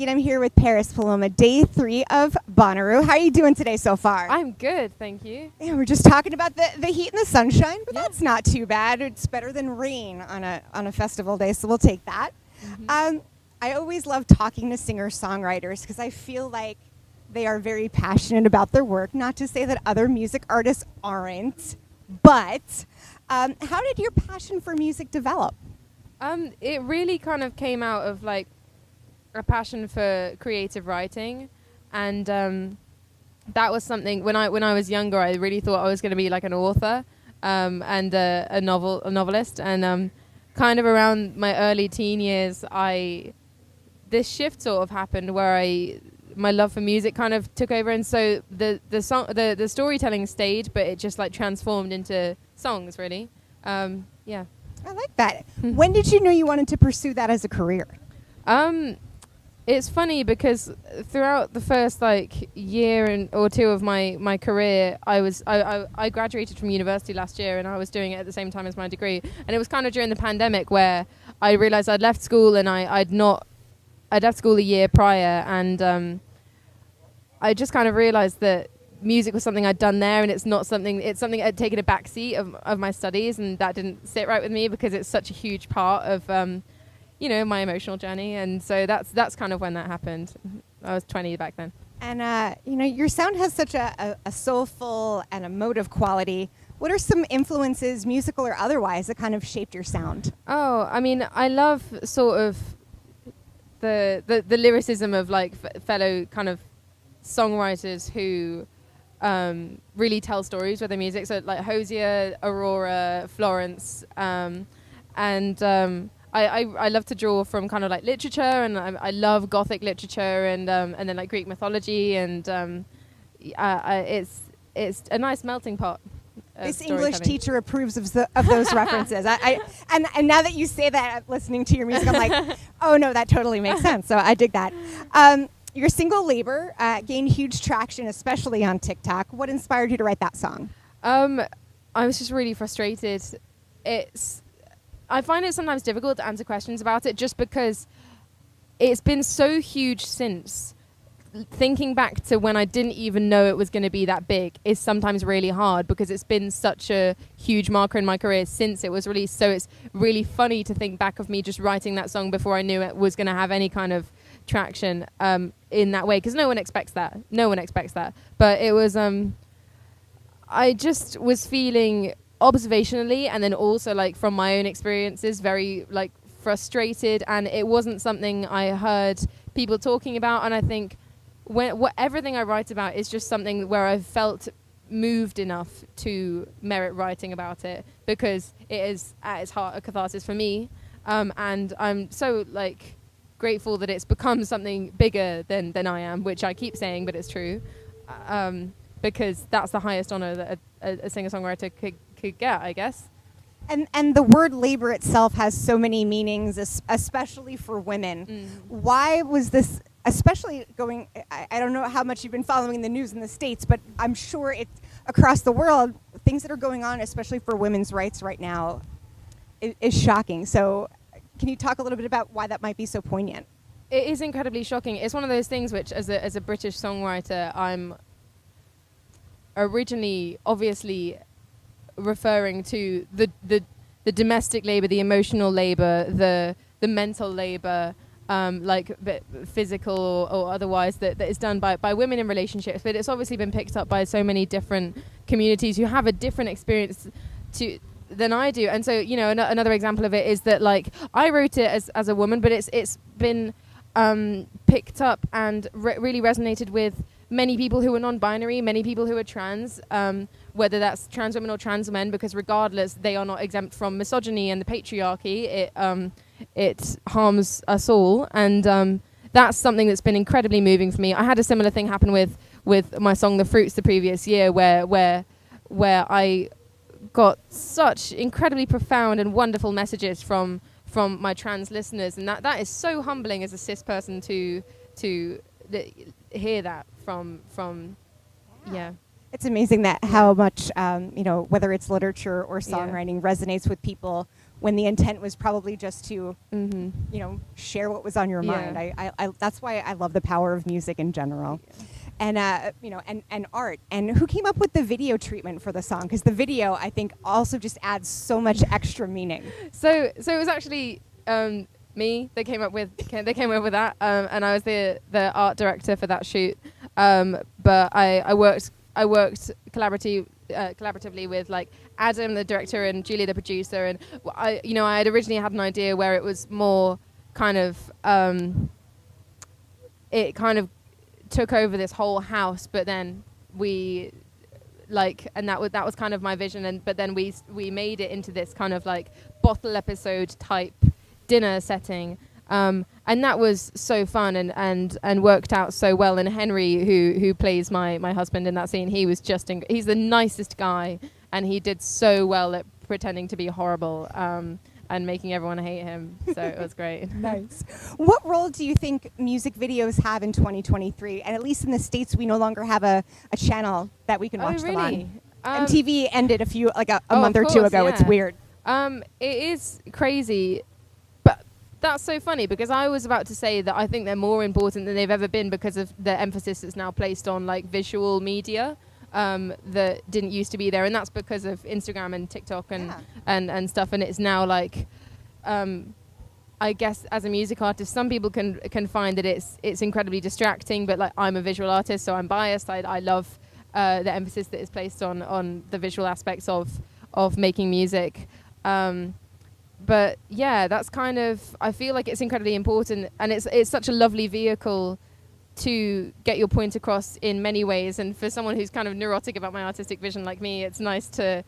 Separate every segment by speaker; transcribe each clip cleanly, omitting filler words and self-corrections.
Speaker 1: I'm here with Paris Paloma, day 3 of Bonnaroo. How are you doing today so far?
Speaker 2: I'm good, thank you.
Speaker 1: Yeah, we're just talking about the heat and the sunshine, but
Speaker 2: Yeah.
Speaker 1: that's not too bad. It's better than rain on a festival day, so we'll take that. I always love talking to singer-songwriters because I feel like they are very passionate about their work. Not to say that other music artists aren't, but how did your passion for music develop?
Speaker 2: It really kind of came out of like a passion for creative writing, and that was something when I was younger. I really thought I was going to be like an author and a novelist, and kind of around my early teen years, this shift sort of happened where my love for music kind of took over, and so the storytelling stayed, but it just like transformed into songs, really. Yeah.
Speaker 1: I like that. When did you know you wanted to pursue that as a career?
Speaker 2: It's funny because throughout the first like year or two of my career, I graduated from university last year, and I was doing it at the same time as my degree. And it was kind of during the pandemic where I realized I'd left school, and I'd left school a year prior, and I just kind of realized that music was something I'd done there, and it's something I'd taken a backseat of my studies, and that didn't sit right with me because it's such a huge part of my emotional journey. And so that's kind of when that happened. I was 20 back then. And
Speaker 1: your sound has such a soulful and emotive quality. What are some influences, musical or otherwise, that kind of shaped your sound?
Speaker 2: Oh, I mean, I love sort of the lyricism of like fellow kind of songwriters who really tell stories with their music. So like Hosier, Aurora, Florence, and I love to draw from kind of like literature, and I love Gothic literature, and then like Greek mythology, and it's a nice melting pot.
Speaker 1: This English teacher approves of those references. And now that you say that, listening to your music, I'm like, oh no, that totally makes sense. So I dig that. Your single "Labor" gained huge traction, especially on TikTok. What inspired you to write that song?
Speaker 2: I was just really frustrated. I find it sometimes difficult to answer questions about it just because it's been so huge since. Thinking back to when I didn't even know it was going to be that big is sometimes really hard because it's been such a huge marker in my career since it was released. So it's really funny to think back of me just writing that song before I knew it was going to have any kind of traction in that way, because no one expects that. But it was I just was feeling observationally, and then also like from my own experiences, very like frustrated, and it wasn't something I heard people talking about. And I think everything I write about is just something where I've felt moved enough to merit writing about it, because it is at its heart a catharsis for me, and I'm so like grateful that it's become something bigger than I am, which I keep saying, but it's true, because that's the highest honor that a singer-songwriter could get, I guess.
Speaker 1: And the word labor itself has so many meanings, especially for women. Why was this, especially going, I don't know how much you've been following the news in the States, but I'm sure it's across the world, things that are going on, especially for women's rights right now, is shocking. So can you talk a little bit about why that might be so poignant?
Speaker 2: It is incredibly shocking. It's one of those things which, as a British songwriter, I'm originally obviously referring to the domestic labor, the emotional labor, the mental labor, like physical or otherwise, that is done by women in relationships. But it's obviously been picked up by so many different communities who have a different experience than I do. And so, another example of it is that like I wrote it as a woman, but it's been picked up and really resonated with many people who are non-binary, many people who are trans, whether that's trans women or trans men, because regardless, they are not exempt from misogyny and the patriarchy. It harms us all, and that's something that's been incredibly moving for me. I had a similar thing happen with my song "The Fruits" the previous year, where I got such incredibly profound and wonderful messages from my trans listeners, and that is so humbling as a cis person to hear that from. Yeah.
Speaker 1: It's amazing that how much, whether it's literature or songwriting resonates with people when the intent was probably just to,
Speaker 2: Mm-hmm.
Speaker 1: you know, share what was on your
Speaker 2: Yeah.
Speaker 1: mind. I that's why I love the power of music in general. And you know, and art. And who came up with the video treatment for the song? Because the video, I think, also just adds so much extra meaning.
Speaker 2: So it was actually me that came up with that, and I was the art director for that shoot. But I worked collaboratively with like Adam, the director, and Julia, the producer. And I had originally had an idea where it was more kind of it kind of took over this whole house, but then we and that was kind of my vision, but then we made it into this kind of like bottle episode type dinner setting, and that was so fun and worked out so well. And Henry, who plays my husband in that scene, he was he's the nicest guy, and he did so well at pretending to be horrible and making everyone hate him. So it was great.
Speaker 1: Nice. What role do you think music videos have in 2023? And at least in the States, we no longer have a channel that we can watch them on. MTV ended a month or two ago.
Speaker 2: Yeah.
Speaker 1: It's weird.
Speaker 2: It is crazy, but that's so funny because I was about to say that I think they're more important than they've ever been because of the emphasis that's now placed on like visual media. That didn't used to be there, and that's because of Instagram and TikTok and stuff. And it's now like, I guess as a music artist, some people can find that it's incredibly distracting. But like, I'm a visual artist, so I'm biased. I love the emphasis that is placed on the visual aspects of making music. But yeah, that's kind of, I feel like it's incredibly important, and it's such a lovely vehicle to get your point across in many ways. And for someone who's kind of neurotic about my artistic vision like me, it's nice to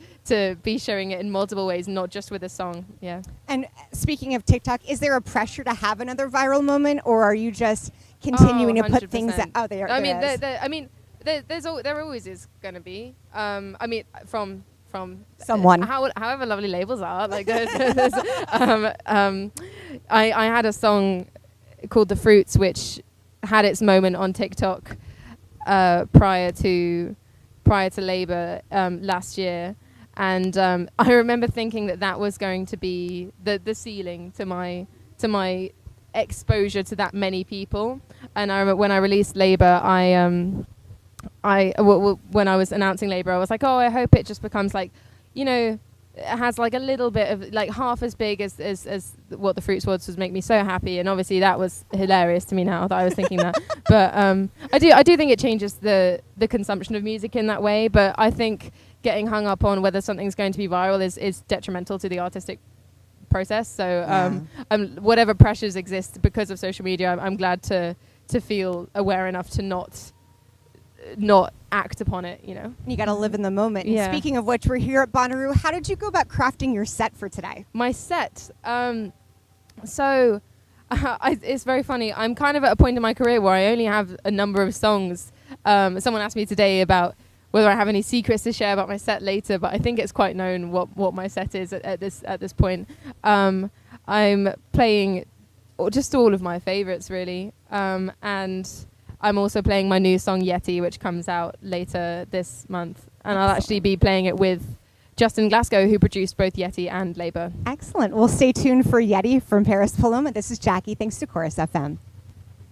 Speaker 2: be showing it in multiple ways, not just with a song. Yeah.
Speaker 1: And speaking of TikTok, is there a pressure to have another viral moment, or are you just continuing to put things out there?
Speaker 2: There always is going to be. From
Speaker 1: someone.
Speaker 2: However lovely labels are. Like I had a song called The Fruits, which had its moment on TikTok prior to Labour last year, and I remember thinking that was going to be the ceiling to my exposure to that many people. And I remember when I released Labour, when I was announcing Labour, I was like, oh, I hope it just becomes like, you know, it has like a little bit of like half as big as what The Fruits was make me so happy. And obviously that was hilarious to me now that I was thinking that. But I do think it changes the consumption of music in that way. But I think getting hung up on whether something's going to be viral is detrimental to the artistic process. So whatever pressures exist because of social media, I'm glad to feel aware enough to not act upon it, you know.
Speaker 1: You got to live in the moment.
Speaker 2: Yeah.
Speaker 1: Speaking of which, we're here at Bonnaroo. How did you go about crafting your set for today?
Speaker 2: My set. It's very funny. I'm kind of at a point in my career where I only have a number of songs. Someone asked me today about whether I have any secrets to share about my set later, but I think it's quite known what my set is at this point. I'm playing just all of my favorites, really. And I'm also playing my new song Yeti, which comes out later this month. And I'll actually be playing it with Justin Glasgow, who produced both Yeti and Labour.
Speaker 1: Excellent. Well, stay tuned for Yeti from Paris Paloma. This is Jackie. Thanks to Chorus FM.